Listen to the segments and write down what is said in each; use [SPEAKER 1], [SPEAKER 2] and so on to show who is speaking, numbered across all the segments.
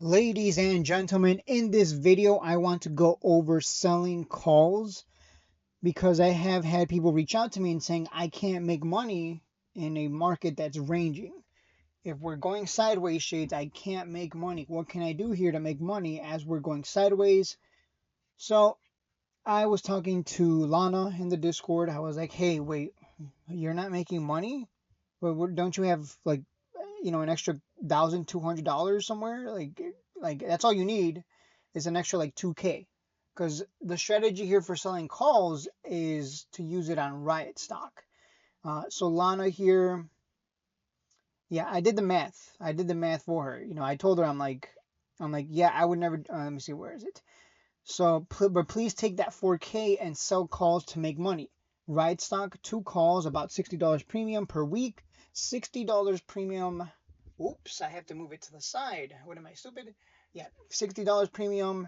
[SPEAKER 1] Ladies and gentlemen, in this video, I want to go over selling calls because I have had people reach out to me and saying I can't make money in a market that's ranging. If we're going sideways, shades, I can't make money. What can I do here to make money as we're going sideways? So I was talking to Lana in the Discord. I was like, hey, wait, you're not making money? But don't you have like, an extra $1,200 somewhere? Like that's all you need is an extra like 2K. Because the strategy here for selling calls is to use it on Riot stock. So Lana here, yeah, I did the math. I did the math for her. I told her I'm like, yeah, I would never. Let me see, where is it? So, but please take that 4K and sell calls to make money. Riot stock, 2 calls, about $60 premium per week. $60 premium. Oops, I have to move it to the side. What am I, stupid? Yeah, $60 premium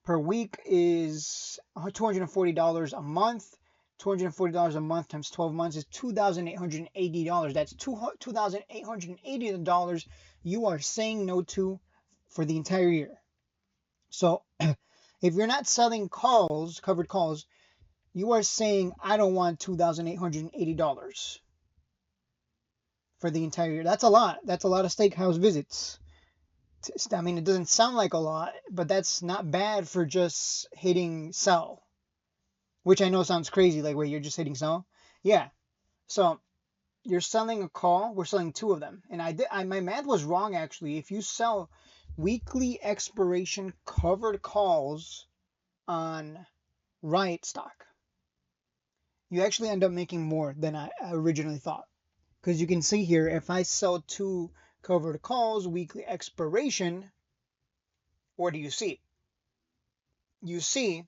[SPEAKER 1] per week is $240 a month. $240 a month times 12 months is $2,880. That's $2,880 you are saying no to for the entire year. So if you're not selling calls, covered calls, you are saying I don't want $2,880 for the entire year. That's a lot. That's a lot of steakhouse visits. I mean, it doesn't sound like a lot, but that's not bad for just hitting sell, which I know sounds crazy. Like, wait, you're just hitting sell? Yeah. So you're selling a call. We're selling 2 of them. And my math was wrong, actually. If you sell weekly expiration covered calls on Riot stock, you actually end up making more than I originally thought. Because you can see here, if I sell 2 covered calls, weekly expiration, what do you see? You see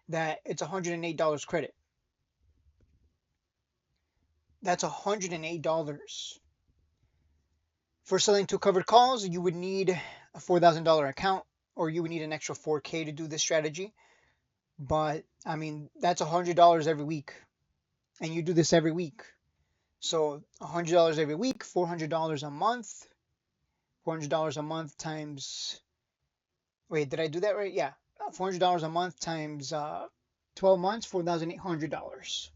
[SPEAKER 1] that it's $108 credit. That's $108. For selling 2 covered calls, you would need a $4,000 account, or you would need an extra 4K to do this strategy. But, I mean, that's $100 every week. And you do this every week. So $100 every week, $400 a month. $400 a month times, wait, did I do that right? Yeah, $400 a month times 12 months, $4,800.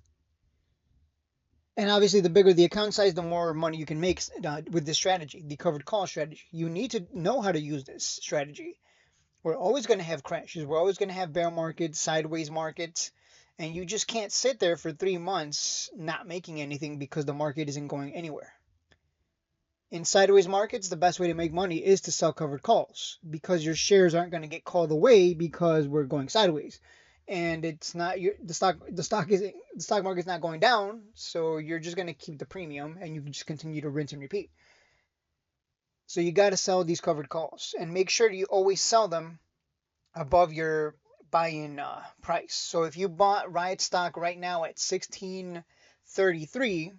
[SPEAKER 1] And obviously, the bigger the account size, the more money you can make with this strategy, the covered call strategy. You need to know how to use this strategy. We're always going to have crashes. We're always going to have bear markets, sideways markets. And you just can't sit there for 3 months not making anything because the market isn't going anywhere. In sideways markets, the best way to make money is to sell covered calls because your shares aren't going to get called away because we're going sideways, and it's not the stock market's not going down, so you're just going to keep the premium and you can just continue to rinse and repeat. So you got to sell these covered calls and make sure you always sell them above your buy-in price. So if you bought Riot stock right now at 16.33,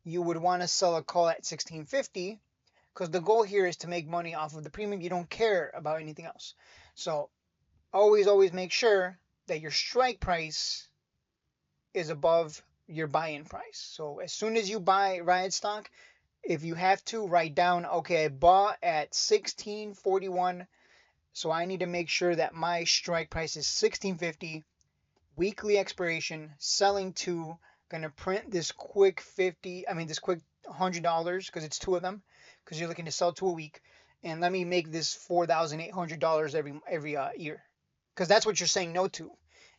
[SPEAKER 1] you would want to sell a call at 16.50 because the goal here is to make money off of the premium. You don't care about anything else. So always make sure that your strike price is above your buy-in price. So as soon as you buy Riot stock, if you have to, write down, okay, I bought at 16.41, so I need to make sure that my strike price is 16.50, weekly expiration, selling 2, gonna print this quick $100 because it's 2 of them, because you're looking to sell 2 a week, and let me make this $4,800 every year, because that's what you're saying no to.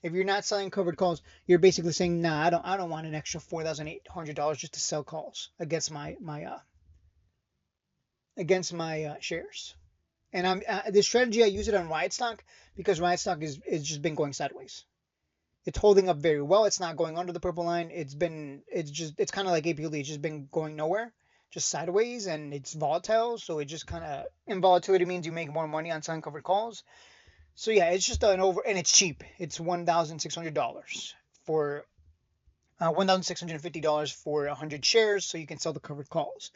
[SPEAKER 1] If you're not selling covered calls, you're basically saying, nah, I don't want an extra $4,800 just to sell calls against my shares. And this strategy, I use it on Riot stock because Riot stock is just been going sideways. It's holding up very well. It's not going under the purple line. It's kind of like APLD. It's just been going nowhere, just sideways, and it's volatile. So it just kind of, and volatility means you make more money on selling covered calls. So yeah, it's just and it's cheap. It's $1,600 for $1,650 for 100 shares, so you can sell the covered calls.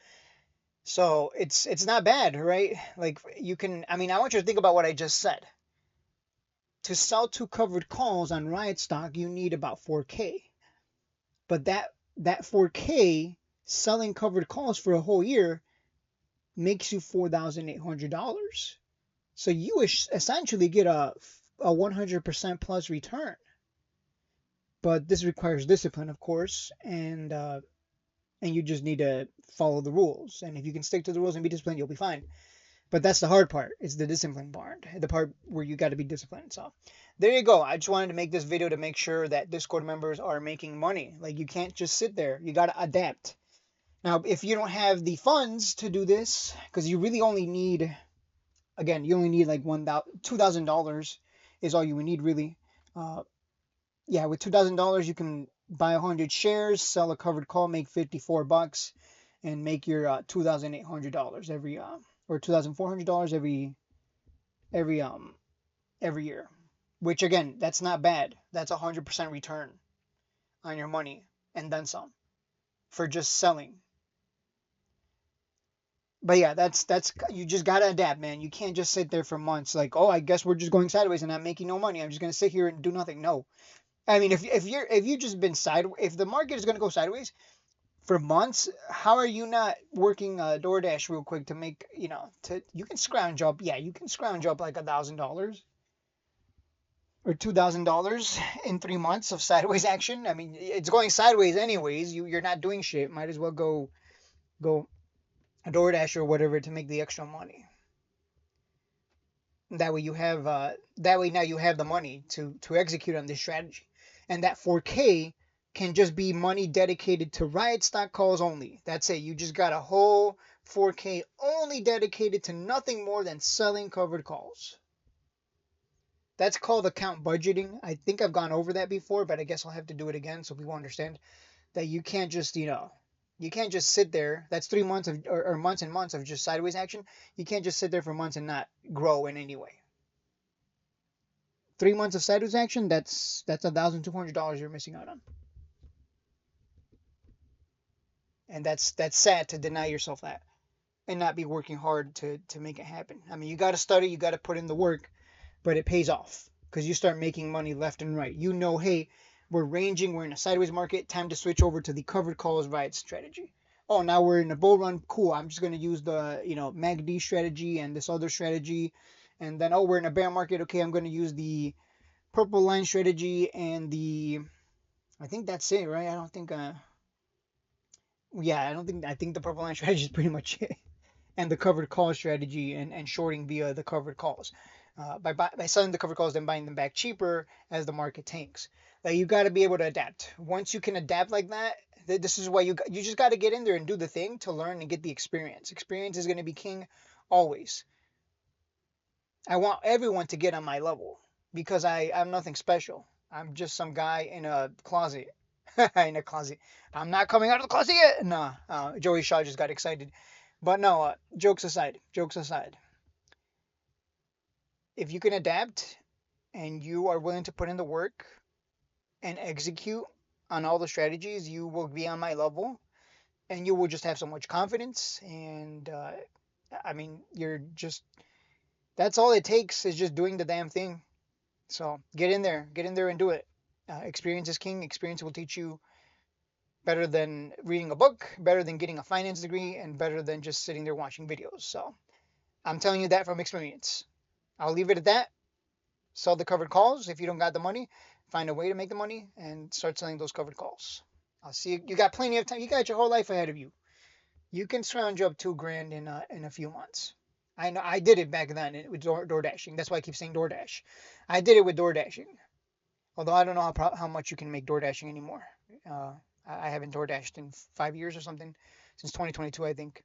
[SPEAKER 1] So it's not bad, right? Like you can, I want you to think about what I just said. To sell 2 covered calls on Riot stock, you need about 4K. But that 4K selling covered calls for a whole year makes you $4,800. So you essentially get a 100% plus return. But this requires discipline, of course, and you just need to follow the rules. And if you can stick to the rules and be disciplined, you'll be fine. But that's the hard part. It's the discipline part, the part where you got to be disciplined. So there you go. I just wanted to make this video to make sure that Discord members are making money. Like, you can't just sit there. You got to adapt. Now, if you don't have the funds to do this, because you really only need, again, you only need like $2,000 is all you would need really. Yeah, with $2,000 you can buy 100 shares, sell a covered call, make $54, and make your $2,800 every or $2,400 every year. Which, again, that's not bad. That's 100% return on your money and then some for just selling. But yeah, that's you just gotta adapt, man. You can't just sit there for months like, oh, I guess we're just going sideways and I'm making no money. I'm just gonna sit here and do nothing. No, I mean, if you just been sideways, if the market is gonna go sideways for months, how are you not working DoorDash real quick to make, you can scrounge up, yeah, you can scrounge up like $1,000 or $2,000 in 3 months of sideways action. I mean, it's going sideways anyways. You're not doing shit. Might as well go a DoorDash or whatever to make the extra money. That way you have that way now you have the money to execute on this strategy, and that 4K can just be money dedicated to Riot stock calls only. That's it. You just got a whole 4K only dedicated to nothing more than selling covered calls. That's called account budgeting. I think I've gone over that before, but I guess I'll have to do it again so people understand that you can't just, you can't just sit there. That's 3 months of, or months and months of just sideways action. You can't just sit there for months and not grow in any way. 3 months of sideways action, that's $1,200 you're missing out on. And that's sad to deny yourself that and not be working hard to make it happen. I mean, you got to study, you got to put in the work, but it pays off because you start making money left and right. Hey, we're ranging, we're in a sideways market, time to switch over to the covered calls Riot strategy. Oh, now we're in a bull run, cool. I'm just going to use the, MACD strategy and this other strategy. And then, oh, we're in a bear market, okay, I'm going to use the purple line strategy and I think that's it, right? I don't think, I think the purple line strategy is pretty much it. And the covered call strategy and shorting via the covered calls. By selling the covered calls, then buying them back cheaper as the market tanks. Like, you got to be able to adapt. Once you can adapt like that, this is why you just got to get in there and do the thing to learn and get the experience. Experience is going to be king always. I want everyone to get on my level because I'm nothing special. I'm just some guy in a closet. In a closet. I'm not coming out of the closet yet. No, Joey Shaw just got excited. But no, jokes aside, if you can adapt and you are willing to put in the work and execute on all the strategies, you will be on my level and you will just have so much confidence. And I mean, that's all it takes is just doing the damn thing. So get in there and do it. Experience is king. Experience will teach you better than reading a book, better than getting a finance degree, and better than just sitting there watching videos. So I'm telling you that from experience. I'll leave it at that. Sell the covered calls. If you don't got the money, find a way to make the money and start selling those covered calls. I'll see you. You got plenty of time. You got your whole life ahead of you. You can scrounge up $2,000 in a few months. I know I did it back then with DoorDashing. That's why I keep saying DoorDash. I did it with DoorDashing. Although I don't know how much you can make DoorDashing anymore. I haven't DoorDashed in 5 years or something, since 2022, I think.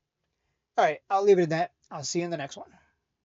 [SPEAKER 1] All right, I'll leave it at that. I'll see you in the next one.